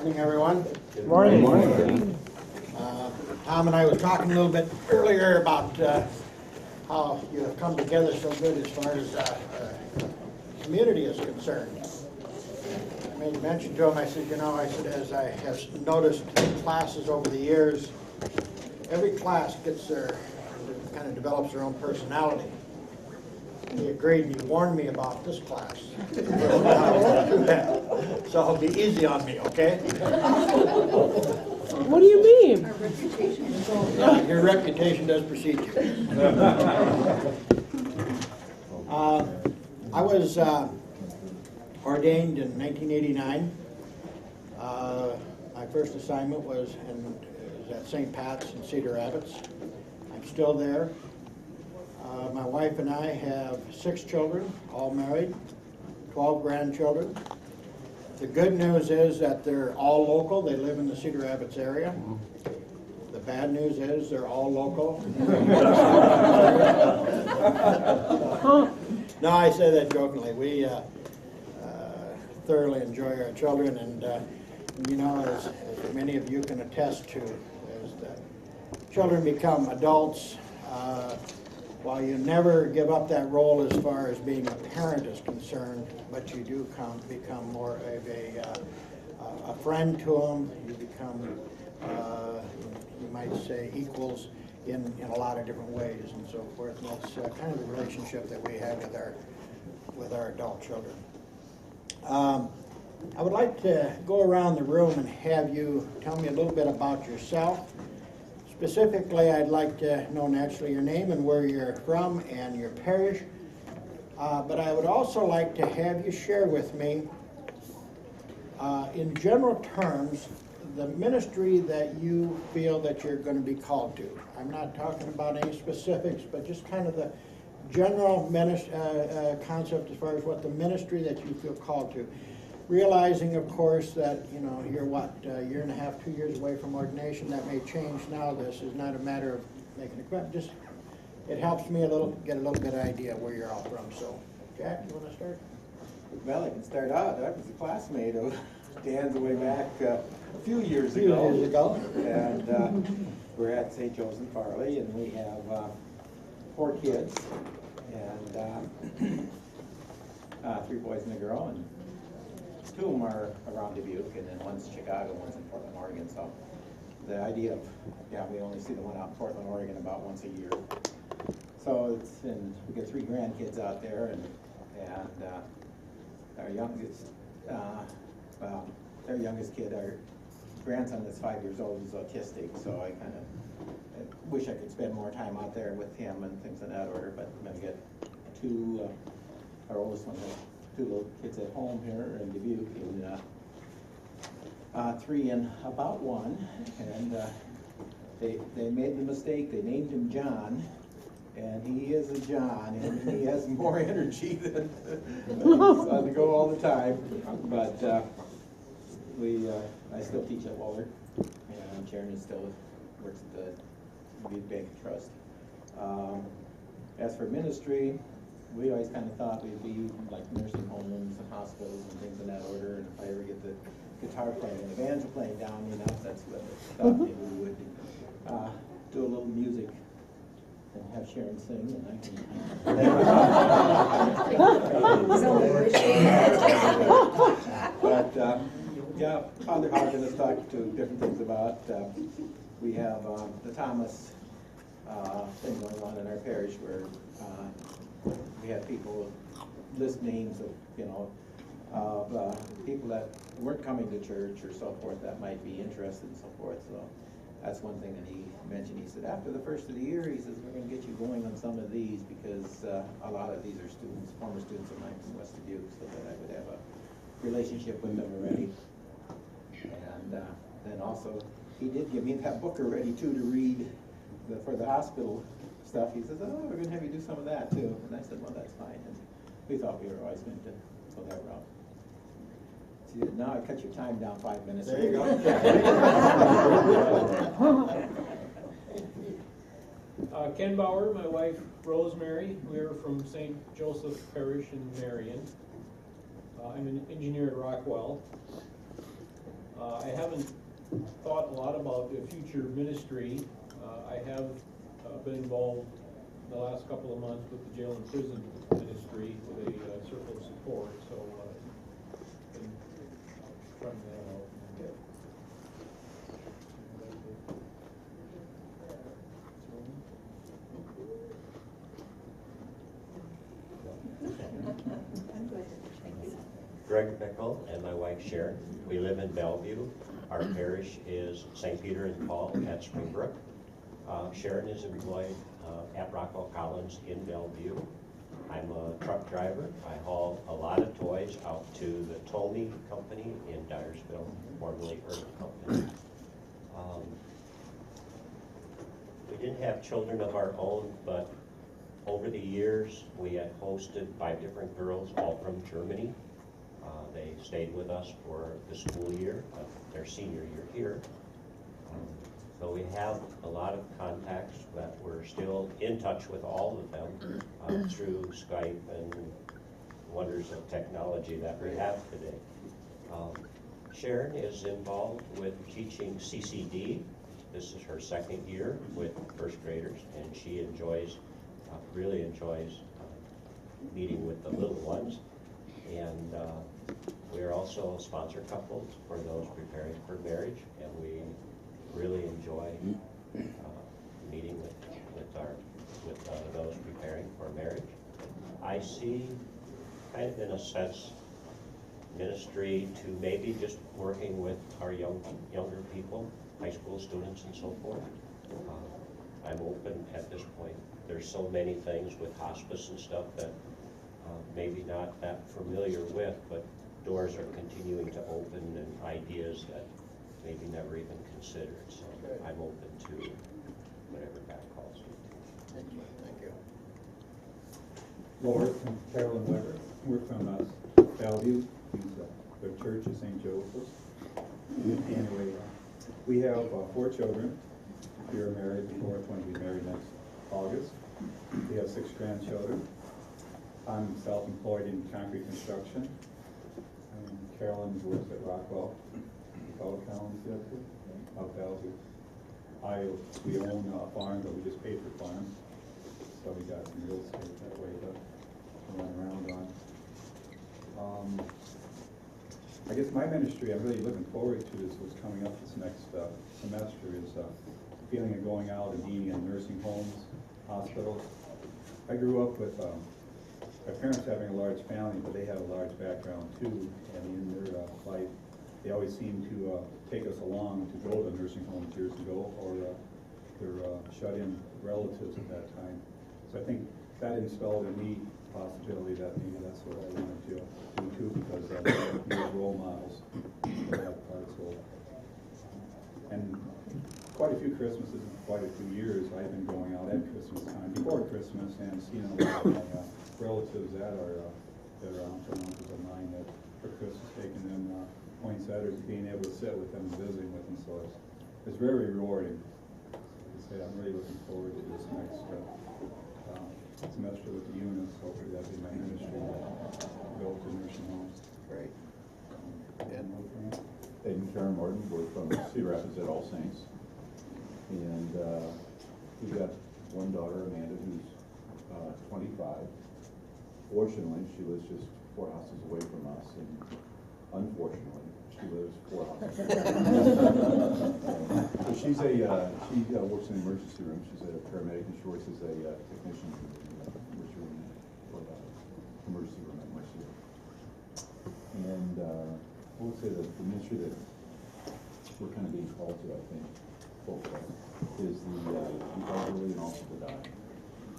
Evening, everyone. Good morning. Tom and I was talking a little bit earlier about how you have come together so good as far as community is concerned. I made a mention to him, I said, as I have noticed classes over the years, every class gets kind of develops their own personality. And he agreed and he warned me about this class. So be easy on me, okay? What do you mean? Yeah, your reputation does precede you. I was ordained in 1989. My first assignment was at St. Pat's in Cedar Rapids. I'm still there. My wife and I have 6 children, all married, 12 grandchildren. The good news is that they're all local. They live in the Cedar Rapids area. The bad news is they're all local. No, I say that jokingly. We thoroughly enjoy our children, and as many of you can attest to, as the children become adults, while you never give up that role as far as being a parent is concerned, but you do become more of a friend to them. You become, you might say, equals in a lot of different ways and so forth. And that's kind of the relationship that we have with our adult children. I would like to go around the room and have you tell me a little bit about yourself. Specifically, I'd like to know naturally your name and where you're from and your parish. But I would also like to have you share with me, in general terms, the ministry that you feel that you're going to be called to. I'm not talking about any specifics, but just kind of the general concept as far as what the ministry that you feel called to. Realizing, of course, that, you're a year and a half, 2 years away from ordination. That may change now. This is not a matter of making a question. Just, it helps me get a little bit of idea where you're all from. So, Jack, you want to start? Well, I can start out. I was a classmate of Dan's way back a few years ago. And we're at St. Joe's in Farley, and we have 4 kids, and 3 boys and a girl, and 2 of them are around Dubuque, and then one's Chicago, one's in Portland, Oregon. So the idea of, we only see the one out in Portland, Oregon about once a year. So we get 3 grandkids out there, and our youngest, their youngest kid, our grandson that's 5 years old, is autistic. So I kind of wish I could spend more time out there with him and things in that order. But I'm going to get 2, our oldest one has 2 little kids at home here in Dubuque, and 3 and about 1. And they made the mistake. They named him John, and he is a John, and he has more energy than he's on the go all the time. But I still teach at Waller, and Sharon still works at the Dubuque Bank and Trust. As for ministry, we always kind of thought we'd be like nursing homes and hospitals and things in that order. And if I ever get the guitar playing and the banjo playing down, that's what I thought maybe we would do a little music and have Sharon sing, and I can. But Father Hodgkin has talked to different things about. We have the Thomas thing going on in our parish where. We had people list names of, people that weren't coming to church or so forth that might be interested and so forth. So that's one thing that he mentioned. He said, after the first of the year, he says, we're going to get you going on some of these because a lot of these are former students of mine from West Dubuque, so that I would have a relationship with them already. And then also, he did give me that book already, too, to read for the hospital stuff. He says, we're going to have you do some of that too. And I said, well, that's fine. And we thought we were always going to go that route. See, now I cut your time down 5 minutes. There you go. Ken Bauer, my wife Rosemary. We're from St. Joseph Parish in Marion. I'm an engineer at Rockwell. I have haven't thought a lot about the future ministry. I have been involved the last couple of months with the jail and prison ministry with a circle of support, so been trying that out. Greg Bickle and my wife Sharon. We live in Bellevue. Our parish is St. Peter and Paul at Springbrook. Sharon is employed at Rockwell Collins in Bellevue. I'm a truck driver. I haul a lot of toys out to the Tomey Company in Dyersville, formerly Urban Company. We didn't have children of our own, but over the years, we had hosted 5 different girls, all from Germany. They stayed with us for the school year, their senior year here. So we have a lot of contacts that we're still in touch with all of them through Skype and wonders of technology that we have today. Sharon is involved with teaching CCD. This is her 2nd year with first graders, and she enjoys, really enjoys meeting with the little ones. And we are also sponsor couples for those preparing for marriage, and we really enjoy meeting with those preparing for marriage. I see, kind of in a sense, ministry to maybe just working with our younger people, high school students and so forth. I'm open at this point. There's so many things with hospice and stuff that maybe not that familiar with, but doors are continuing to open and ideas that maybe never even considered. So I'm open to whatever God calls me to. Thank you. Thank you. Laura and Carolyn Weber. We're from Bellevue. The church is St. Joseph's. Anyway, we have 4 children. We are married before, 20 to be married next August. We have 6 grandchildren. I'm self-employed in concrete construction. Carolyn works at Rockwell Collins of Bellevue. We own a farm, but we just paid for farm. So we got some real estate that way to run around on. I guess my ministry, I'm really looking forward to is what's coming up this next semester is feeling of going out and being in nursing homes, hospitals. I grew up with my parents having a large family, but they had a large background too, and in their life, they always seemed to take us along to go to nursing homes years ago, or their shut-in relatives at that time. So I think that installed in me the possibility that maybe that's what I wanted to do too, because those role models that have parts of. And quite a few Christmases, quite a few years, I've been going out at Christmas time, before Christmas, and seeing a lot of my relatives that are aunts and uncles of mine that for Christmas taking them poinsettias, being able to sit with them and visiting with them. So it's very rewarding. Like I say, I'm really looking forward to this next semester with the units. Hopefully that'll be my ministry to go to nursing homes. Great. Aidan Karen Martin, we're from Cedar Rapids at All Saints. And we've got one daughter, Amanda, who's 25. Fortunately, she lives just 4 houses away from us, and unfortunately, she lives 4 houses away. So she works in the emergency room. She's a paramedic, and Joyce is a technician in the emergency room at Mercy. And I would say that the ministry that we're kind of being called to, I think, both is the elderly and also the dying.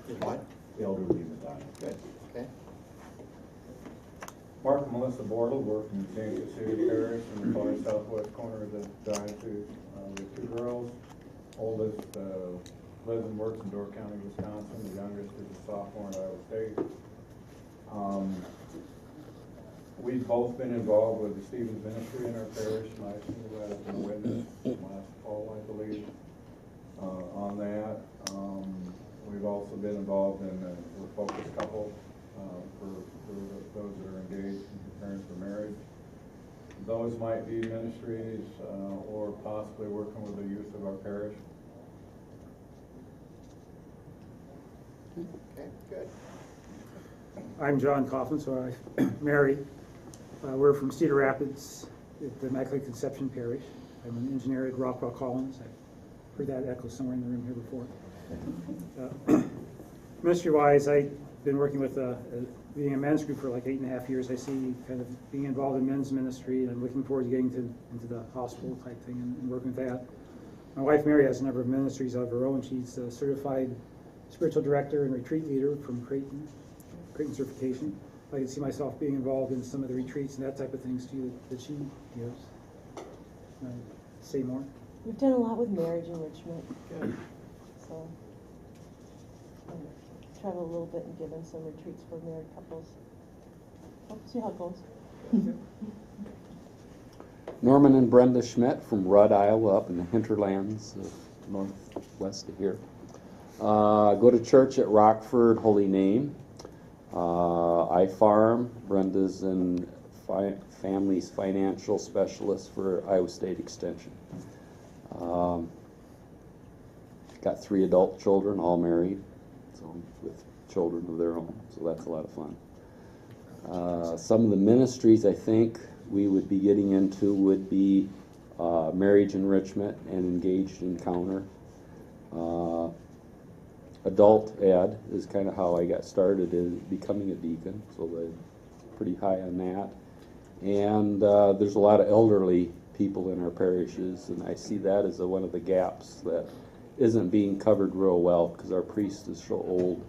Is what? The elderly and the dying. Good. Okay. Mark and Melissa Bortle, we're from Kansas City Parish in the far southwest corner of the Diocese. We have 2 girls. Oldest lives and works in Door County, Wisconsin. The youngest is a sophomore at Iowa State. We've both been involved with the Stevens Ministry in our parish, and I think that has been a witness last fall, I believe, on that. We've also been involved in the Focus Couple for those that are engaged in preparing for marriage. Those might be ministries, or possibly working with the youth of our parish. Okay, good. I'm John Coughlin, so I'm married. We're from Cedar Rapids at the Immaculate Conception Parish. I'm an engineer at Rockwell Collins. I've heard that echo somewhere in the room here before. Ministry-wise, I've been working with being a men's group for like 8.5 years. I see kind of being involved in men's ministry, and I'm looking forward to getting into the hospital type thing and working with that. My wife Mary has a number of ministries of her own. She's a certified spiritual director and retreat leader from Creighton certification. I can see myself being involved in some of the retreats and that type of things too that she gives. Say more? We've done a lot with marriage enrichment. Good. So, travel a little bit and given some retreats for married couples. We'll see how it goes. Norman and Brenda Schmidt from Rudd, Iowa, up in the hinterlands of northwest of here. Go to church at Rockford Holy Name. I farm. Brenda's in family's financial specialist for Iowa State Extension. Got 3 adult children, all married, so with children of their own, so that's a lot of fun. Some of the ministries I think we would be getting into would be marriage enrichment and engaged encounter. Adult ed is kind of how I got started in becoming a deacon, so I'm pretty high on that. And there's a lot of elderly people in our parishes, and I see that as one of the gaps that isn't being covered real well because our priest is so old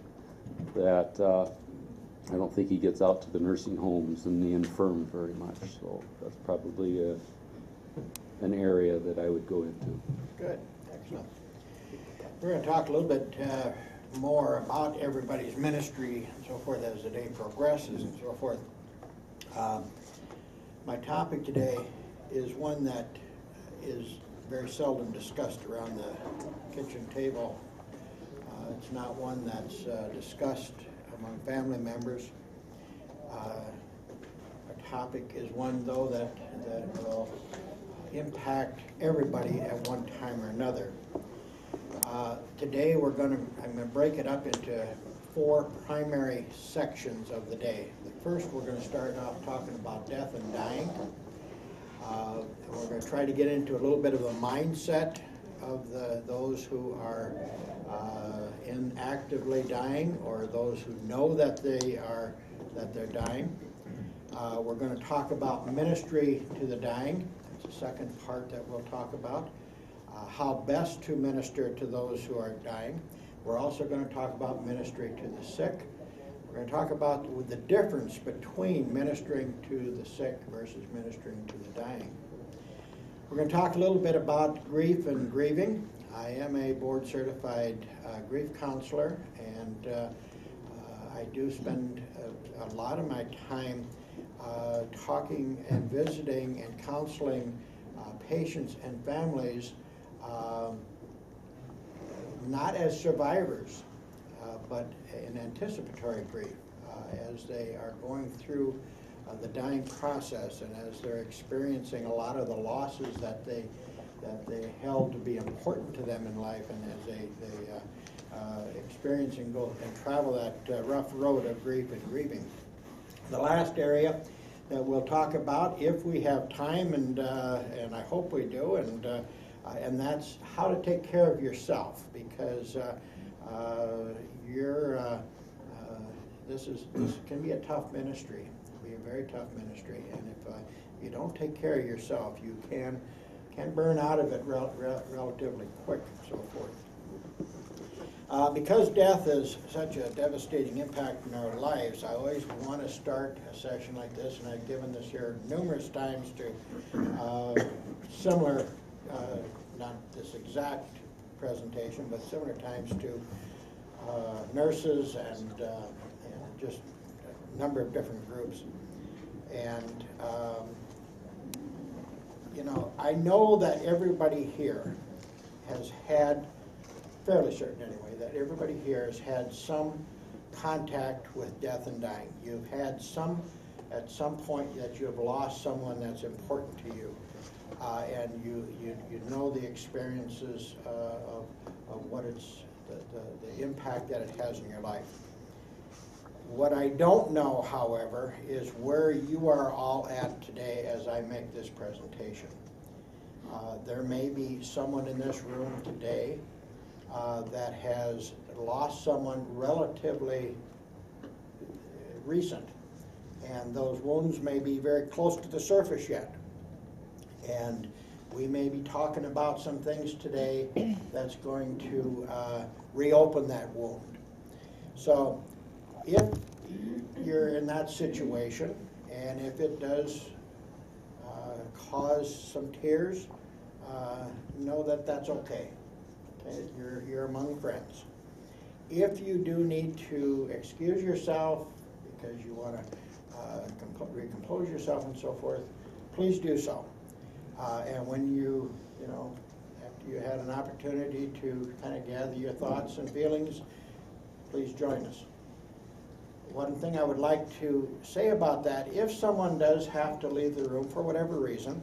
that I don't think he gets out to the nursing homes and the infirm very much. So that's probably an area that I would go into. Good, excellent. We're going to talk a little bit more about everybody's ministry and so forth as the day progresses and so forth. My topic today is one that is very seldom discussed around the kitchen table. It's not one that's discussed among family members. A topic is one, though, that will impact everybody at one time or another. Today I'm going to break it up into 4 primary sections of the day. The first, we're going to start off talking about death and dying. We're going to try to get into a little bit of the mindset of those who are inactively dying, or those who know that they're dying. We're going to talk about ministry to the dying. That's the second part that we'll talk about. How best to minister to those who are dying. We're also going to talk about ministry to the sick. We're going to talk about the difference between ministering to the sick versus ministering to the dying. We're going to talk a little bit about grief and grieving. I am a board-certified grief counselor, and I do spend a lot of my time talking and visiting and counseling patients and families, not as survivors, but in anticipatory grief, as they are going through the dying process and as they're experiencing a lot of the losses that they held to be important to them in life, and as they experience and go and travel that rough road of grief and grieving. The last area that we'll talk about, if we have time, and I hope we do, and that's how to take care of yourself, because this can be a tough ministry. It can be a very tough ministry, and if you don't take care of yourself, you can burn out of it relatively quick and so forth. Because death is such a devastating impact in our lives, I always want to start a session like this, and I've given this here numerous times to similar, not this exact presentation, but similar times to nurses and just a number of different groups. And I know that everybody here has had, fairly certain anyway, that everybody here has had some contact with death and dying. You've had at some point that you have lost someone that's important to you. and you know the experiences of what it's, the impact that it has in your life. What I don't know, however, is where you are all at today as I make this presentation. There may be someone in this room today that has lost someone relatively recent, and those wounds may be very close to the surface yet. And we may be talking about some things today that's going to reopen that wound. So if you're in that situation, and if it does cause some tears, know that that's okay. Okay? You're among friends. If you do need to excuse yourself because you want to recompose yourself and so forth, please do so. And when you know, after you had an opportunity to kind of gather your thoughts and feelings, please join us. One thing I would like to say about that, if someone does have to leave the room for whatever reason,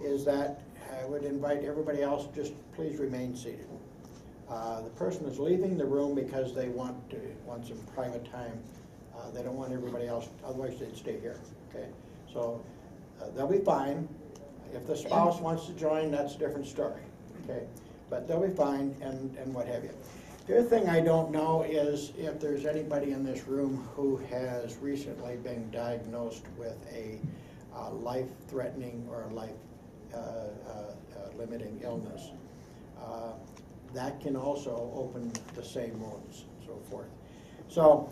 is that I would invite everybody else, just please remain seated. The person is leaving the room because they want some private time. They don't want everybody else, otherwise they'd stay here, okay? So they'll be fine. If the spouse wants to join, that's a different story, okay? But they'll be fine and what have you. The other thing I don't know is if there's anybody in this room who has recently been diagnosed with a life-threatening or life-limiting illness. That can also open the same wounds and so forth. So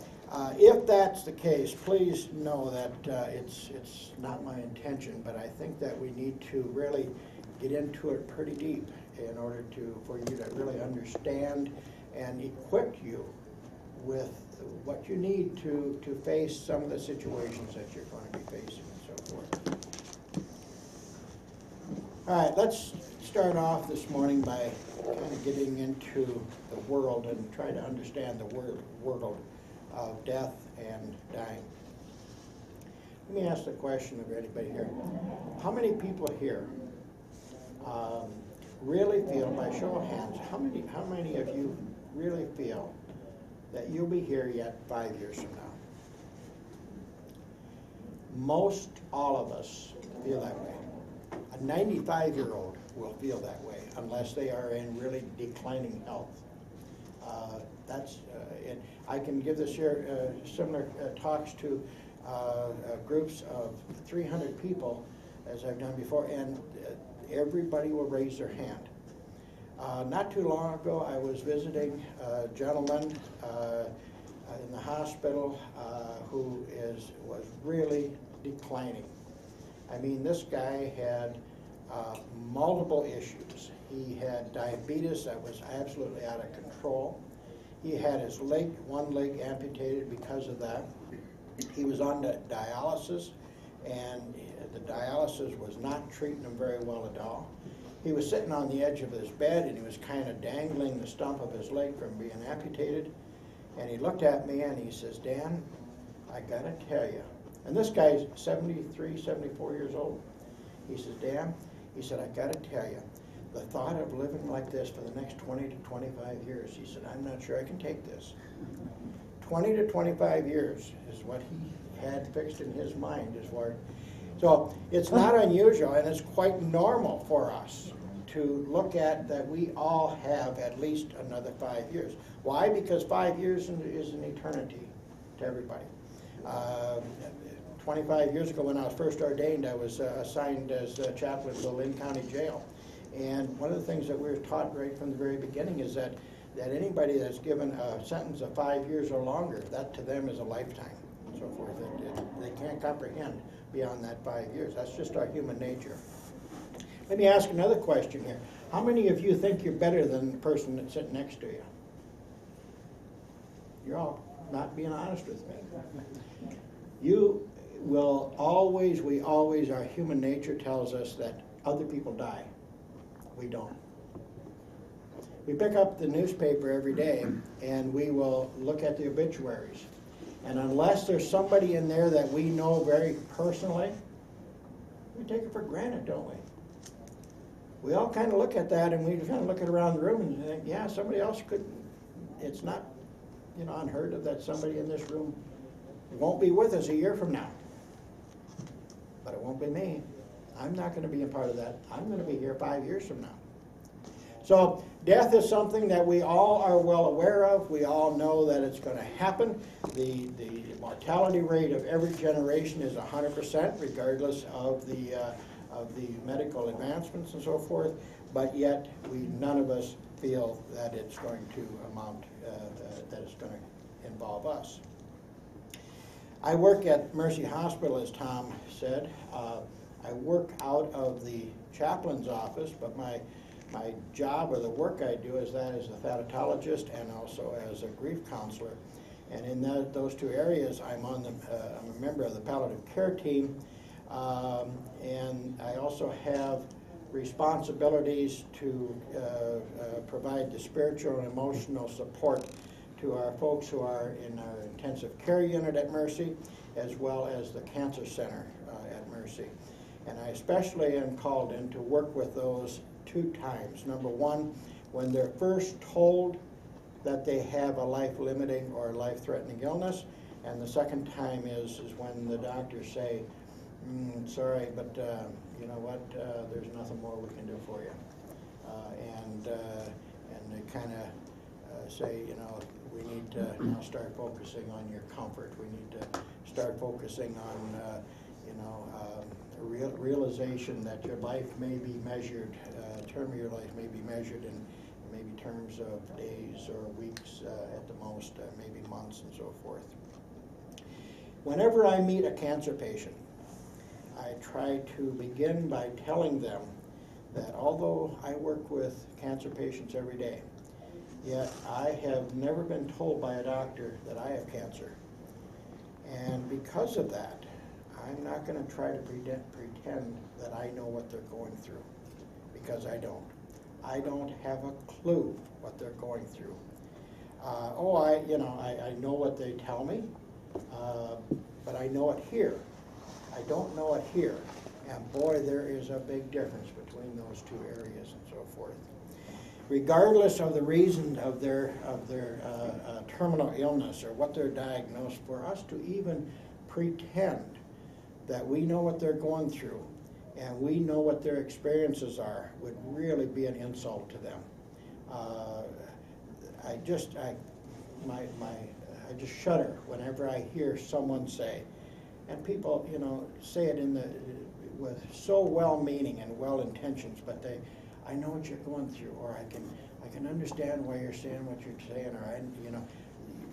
if that's the case, please know that it's not my intention, but I think that we need to really get into it pretty deep in order for you to really understand and equip you with what you need to face some of the situations that you're going to be facing and so forth. All right, let's start off this morning by kind of getting into the world and try to understand the world of death and dying. Let me ask the question of anybody here. How many people here really feel, by show of hands, how many of you really feel that you'll be here yet 5 years from now? Most all of us feel that way. A 95-year-old will feel that way unless they are in really declining health. And I can give this here similar talks to groups of 300 people, as I've done before, and everybody will raise their hand. Not too long ago, I was visiting a gentleman in the hospital who was really declining. I mean, this guy had multiple issues. He had diabetes that was absolutely out of control. He had his one leg amputated because of that. He was on dialysis, and the dialysis was not treating him very well at all. He was sitting on the edge of his bed, and he was kind of dangling the stump of his leg from being amputated. And he looked at me and he says, "Dan, I gotta tell you," and this guy's 73, 74 years old. He says, "Dan," he said, "I gotta tell you, the thought of living like this for the next 20 to 25 years, he said, I'm not sure I can take this." 20 to 25 years is what he had fixed in his mind as far. So it's not unusual, and it's quite normal for us to look at that we all have at least another 5 years. Why? Because 5 years is an eternity to everybody. 25 years ago when I was first ordained, I was assigned as a chaplain to the Lynn County Jail. And one of the things that we were taught right from the very beginning is that anybody that's given a sentence of 5 years or longer, that to them is a lifetime and so forth. They can't comprehend beyond that 5 years. That's just our human nature. Let me ask another question here. How many of you think you're better than the person that's sitting next to you? You're all not being honest with me. You will always, our human nature tells us that other people die. We don't. We pick up the newspaper every day and we will look at the obituaries. And unless there's somebody in there that we know very personally, we take it for granted, don't we? we all kind of look at that and we kind of look at around the room and think, yeah, somebody else could, it's not, you know, unheard of that somebody in this room won't be with us a year from now. But it won't be me. I'm not going to be a part of that. I'm going to be here 5 years from now. So death is something that we all are well aware of. We all know that it's going to happen. The mortality rate of every generation is 100%, regardless of the medical advancements and so forth. But yet, none of us feel that it's going to amount, that it's going to involve us. I work at Mercy Hospital, as Tom said. I work out of the chaplain's office, but my job or the work I do is that as a thanatologist and also as a grief counselor. And in those two areas, I'm a member of the palliative care team, and I also have responsibilities to provide the spiritual and emotional support to our folks who are in our intensive care unit at Mercy, as well as the cancer center at Mercy. And I especially am called in to work with those 2 times. Number one, when they're first told that they have a life-limiting or life-threatening illness, and the second time is when the doctors say, sorry, but you know what, there's nothing more we can do for you. And they kind of say, you know, we need to now start focusing on your comfort. We need to start focusing on, you know, realization that your life may be measured, term of your life may be measured in maybe terms of days or weeks at the most, maybe months and so forth. Whenever I meet a cancer patient, I try to begin by telling them that although I work with cancer patients every day, yet I have never been told by a doctor that I have cancer. And because of that, I'm not going to try to pretend that I know what they're going through, because I don't. I don't have a clue what they're going through. I know what they tell me, but I know it here. I don't know it here. And boy, there is a big difference between those 2 areas and so forth. Regardless of the reason of their terminal illness or what they're diagnosed, for us to even pretend that we know what they're going through and we know what their experiences are would really be an insult to them. I just shudder whenever I hear someone say, and people, you know, say it with so well-meaning and well-intentions, but I know what you're going through, or I can understand why you're saying what you're saying, or you know,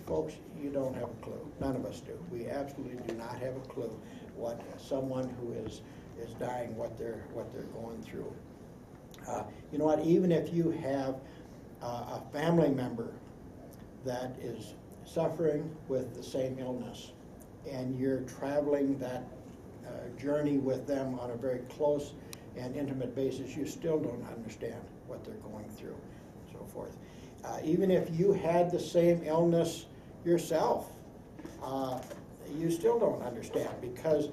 folks, you don't have a clue. None of us do. We absolutely do not have a clue what someone who is dying, what they're going through. You know what? Even if you have a family member that is suffering with the same illness, and you're traveling that journey with them on a very close and intimate basis, you still don't understand what they're going through, and so forth. Even if you had the same illness yourself, you still don't understand, because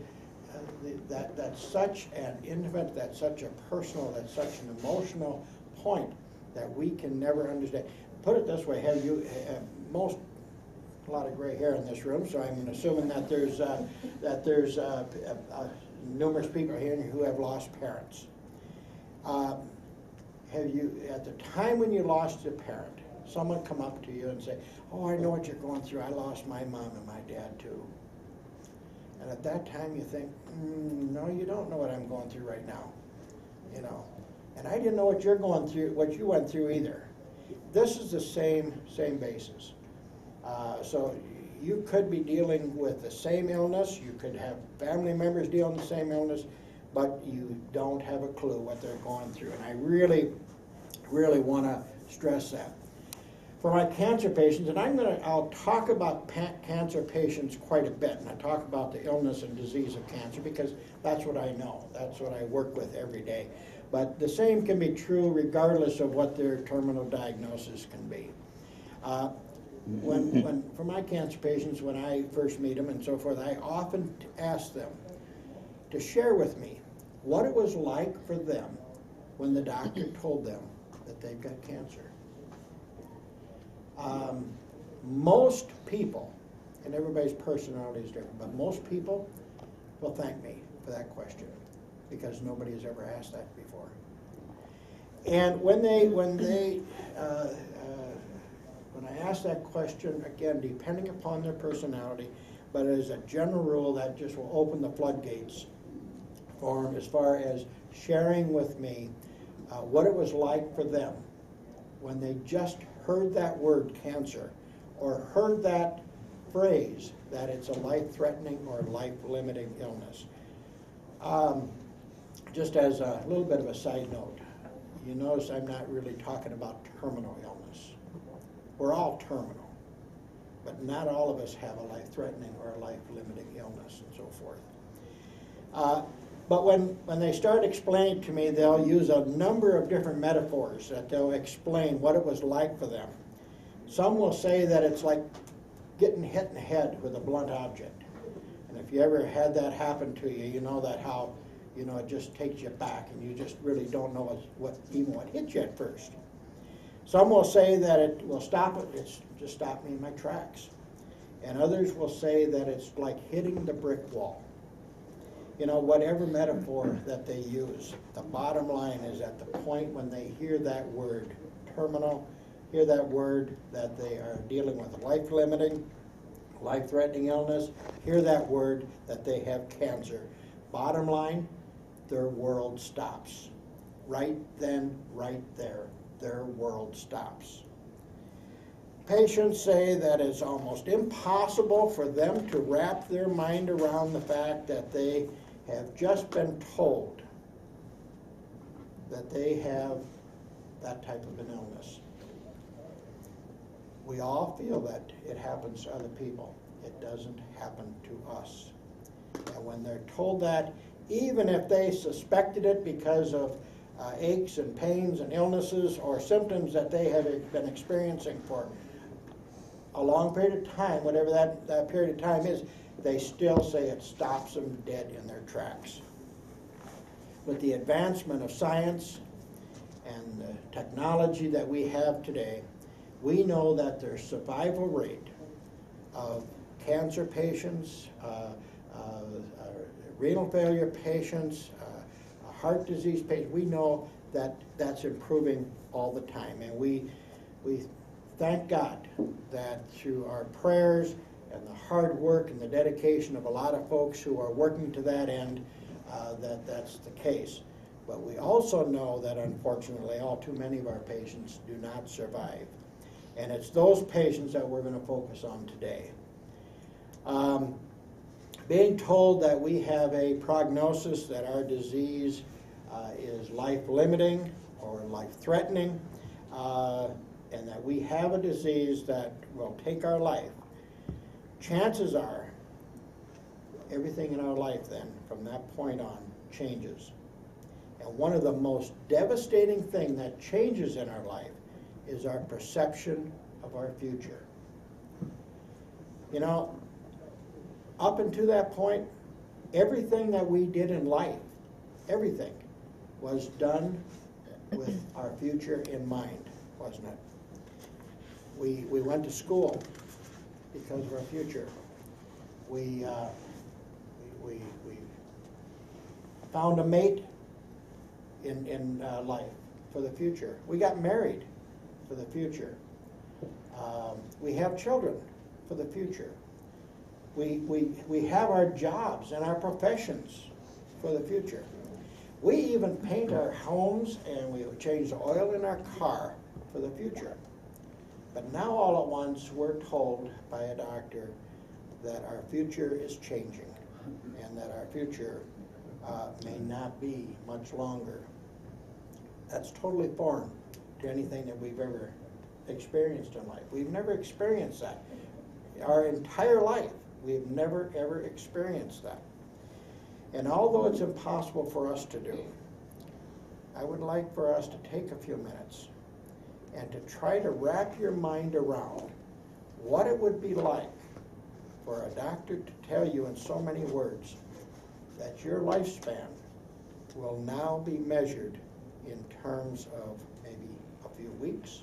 that's such an intimate, that's such a personal, that's such an emotional point that we can never understand. Put it this way: have you a lot of gray hair in this room, so I'm assuming that there's numerous people here who have lost parents. Have you, at the time when you lost a parent, someone come up to you and say, "Oh, I know what you're going through. I lost my mom and my dad too." And at that time you think, no, you don't know what I'm going through right now, you know. And I didn't know what you're going through, what you went through either. This is the same basis. So you could be dealing with the same illness, you could have family members dealing with the same illness, but you don't have a clue what they're going through. And I really, really want to stress that. For my cancer patients, and I'll talk about cancer patients quite a bit, and I talk about the illness and disease of cancer because that's what I know, that's what I work with every day. But the same can be true regardless of what their terminal diagnosis can be. For my cancer patients, when I first meet them and so forth, I often ask them to share with me what it was like for them when the doctor told them that they've got cancer. Most people, and everybody's personality is different, but most people will thank me for that question because nobody has ever asked that before. And when I ask that question, again, depending upon their personality, but as a general rule, that just will open the floodgates for them as far as sharing with me what it was like for them when they just heard that word cancer or heard that phrase that it's a life-threatening or life-limiting illness. Just as a little bit of a side note, you notice I'm not really talking about terminal illness. We're all terminal, but not all of us have a life-threatening or a life-limiting illness and so forth. But when they start explaining to me, they'll use a number of different metaphors that they'll explain what it was like for them. Some will say that it's like getting hit in the head with a blunt object. And if you ever had that happen to you, you know that how, you know, it just takes you back and you just really don't know what hit you at first. Some will say that it will it's just stopped me in my tracks. And others will say that it's like hitting the brick wall. You know, whatever metaphor that they use, the bottom line is at the point when they hear that word, terminal, hear that word that they are dealing with a life-limiting, life-threatening illness, hear that word that they have cancer. Bottom line, their world stops. Right then, right there, their world stops. Patients say that it's almost impossible for them to wrap their mind around the fact that they have just been told that they have that type of an illness. We all feel that it happens to other people. It doesn't happen to us. And when they're told that, even if they suspected it because of aches and pains and illnesses or symptoms that they have been experiencing for a long period of time, whatever that period of time is, they still say it stops them dead in their tracks. With the advancement of science and the technology that we have today, we know that their survival rate of cancer patients, renal failure patients, heart disease patients, we know that that's improving all the time. And we thank God that through our prayers and the hard work and the dedication of a lot of folks who are working to that end, that's the case. But we also know that unfortunately all too many of our patients do not survive. And it's those patients that we're going to focus on today. Being told that we have a prognosis that our disease is life-limiting or life-threatening, and that we have a disease that will take our life, chances are everything in our life then, from that point on, changes. And one of the most devastating things that changes in our life is our perception of our future. You know, up until that point, everything that we did in life, everything, was done with our future in mind, wasn't it? We went to school because of our future. We found a mate in life for the future. We got married for the future. We have children for the future. We have our jobs and our professions for the future. We even paint our homes and we change the oil in our car for the future. But now all at once we're told by a doctor that our future is changing and that our future may not be much longer. That's totally foreign to anything that we've ever experienced in life. We've never experienced that. Our entire life, we've never ever experienced that. And although it's impossible for us to do, I would like for us to take a few minutes and to try to wrap your mind around what it would be like for a doctor to tell you in so many words that your lifespan will now be measured in terms of maybe a few weeks,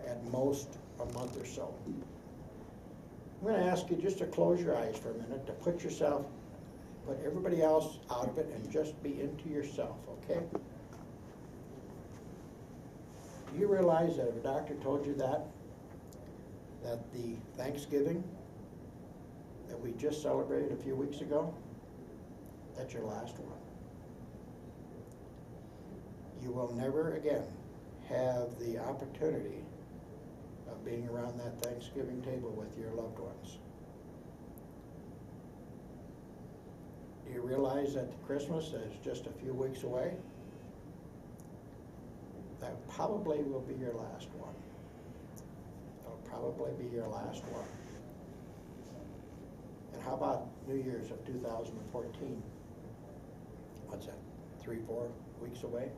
at most a month or so. I'm going to ask you just to close your eyes for a minute, to put everybody else out of it and just be into yourself, okay? Do you realize that if a doctor told you that the Thanksgiving that we just celebrated a few weeks ago, that's your last one? You will never again have the opportunity of being around that Thanksgiving table with your loved ones. Do you realize that Christmas is just a few weeks away? That probably will be your last one. It'll probably be your last one. And how about New Year's of 2014? What's that, 3-4 weeks away?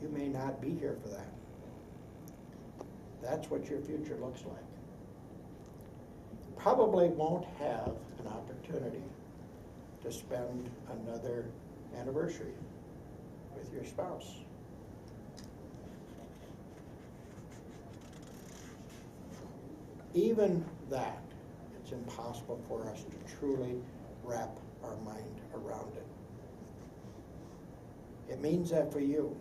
You may not be here for that. That's what your future looks like. You probably won't have an opportunity to spend another anniversary with your spouse. Even that, it's impossible for us to truly wrap our mind around it. It means that for you,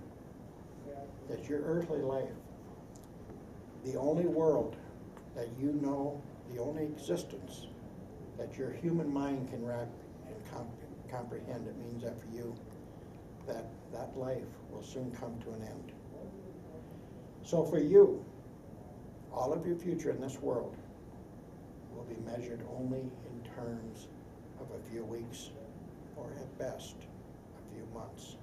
that your earthly life, the only world that you know, the only existence that your human mind can wrap and comprehend, it means that for you, that life will soon come to an end. So for you, all of your future in this world will be measured only in terms of a few weeks, or at best, a few months.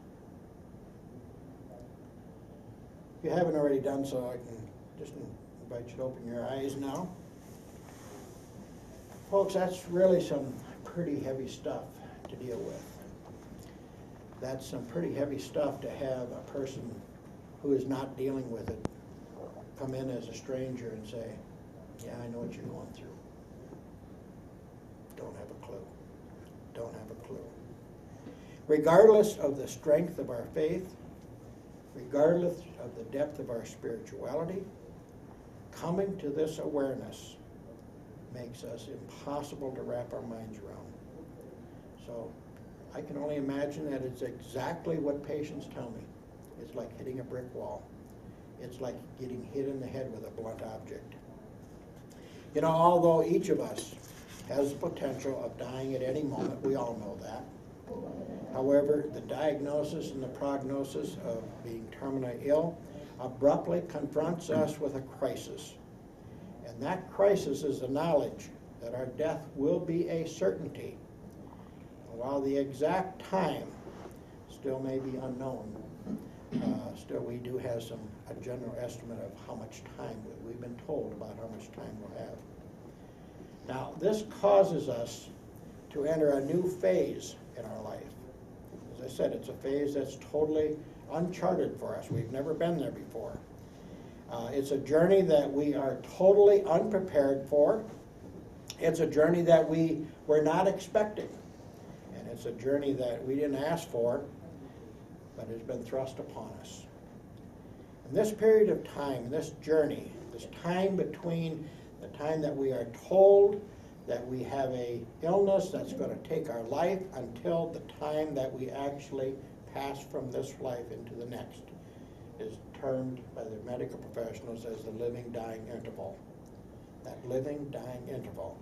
If you haven't already done so, I can just invite you to open your eyes now. Folks, that's really some pretty heavy stuff to deal with. That's some pretty heavy stuff to have a person who is not dealing with it come in as a stranger and say, yeah, I know what you're going through. Don't have a clue. Don't have a clue. Regardless of the strength of our faith, regardless of the depth of our spirituality, coming to this awareness makes us impossible to wrap our minds around. So I can only imagine that it's exactly what patients tell me. It's like hitting a brick wall. It's like getting hit in the head with a blunt object. You know, although each of us has the potential of dying at any moment, we all know that. However, the diagnosis and the prognosis of being terminally ill abruptly confronts us with a crisis. And that crisis is the knowledge that our death will be a certainty. While the exact time still may be unknown, still we do have a general estimate of how much time we've been told about how much time we'll have. Now, this causes us to enter a new phase in our life. As I said, it's a phase that's totally uncharted for us. We've never been there before. It's a journey that we are totally unprepared for. It's a journey that we were not expecting. And it's a journey that we didn't ask for, but has been thrust upon us. In this period of time, this journey, this time between the time that we are told that we have a illness that's going to take our life until the time that we actually pass from this life into the next, is termed by the medical professionals as the living-dying interval. That living-dying interval.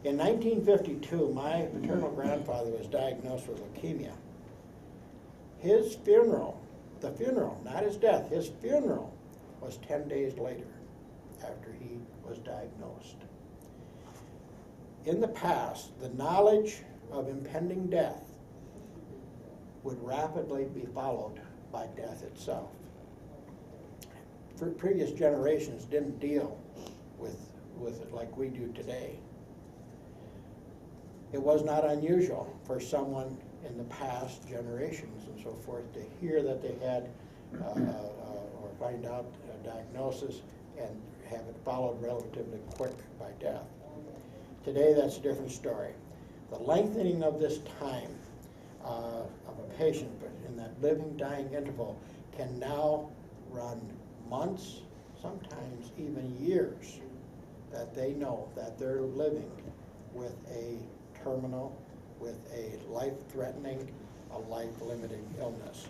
In 1952, my maternal grandfather was diagnosed with leukemia. His funeral, the funeral, not his death, his funeral was 10 days later after he was diagnosed. In the past, the knowledge of impending death would rapidly be followed by death itself. Previous generations didn't deal with it like we do today. It was not unusual for someone in the past generations and so forth to hear that they had or find out a diagnosis and have it followed relatively quick by death. Today, that's a different story. The lengthening of this time of a patient, but in that living, dying interval, can now run months, sometimes even years, that they know that they're living with a terminal, with a life-threatening, a life-limiting illness.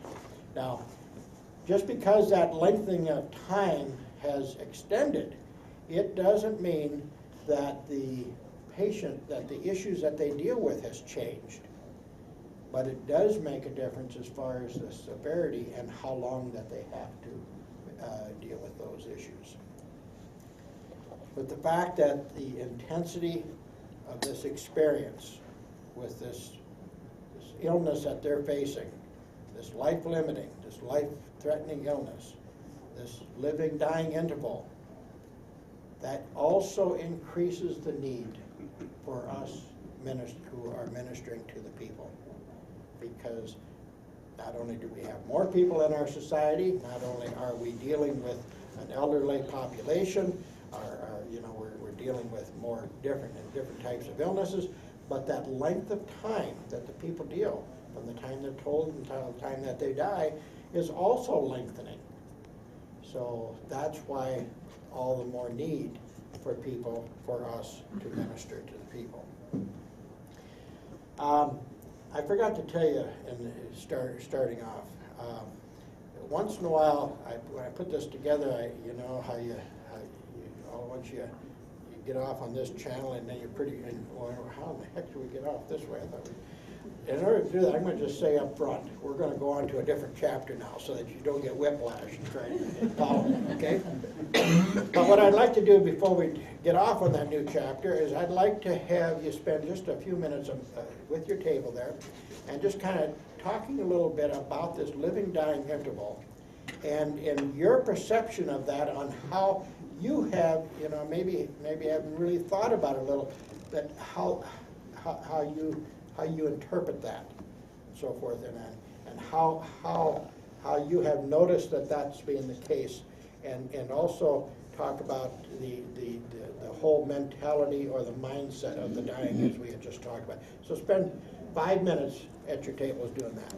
Now, just because that lengthening of time has extended, it doesn't mean that the patient, that the issues that they deal with has changed. But it does make a difference as far as the severity and how long that they have to deal with those issues. But the fact that the intensity of this experience with this illness that they're facing, this life-limiting, this life-threatening illness, this living, dying interval, that also increases the need for us who are ministering to the people. Because not only do we have more people in our society, not only are we dealing with an elderly population, we're dealing with more different types of illnesses, but that length of time that the people deal from the time they're told until the time that they die is also lengthening. So that's why all the more need for people, for us to minister to the people. I forgot to tell you starting off, once in a while, when I put this together, you know how once you get off on this channel and then you're how in the heck do we get off this way? I thought in order to do that, I'm going to just say up front, we're going to go on to a different chapter now so that you don't get whiplash and try to follow, okay? But what I'd like to do before we get off on that new chapter is I'd like to have you spend just a few minutes with your table there and just kind of talking a little bit about this living, dying interval and your perception of that on how you have, maybe haven't really thought about it a little, but how you interpret that, and so forth, and how you have noticed that that's being the case, and also talk about the whole mentality or the mindset of the dying as we had just talked about. So spend 5 minutes at your tables doing that.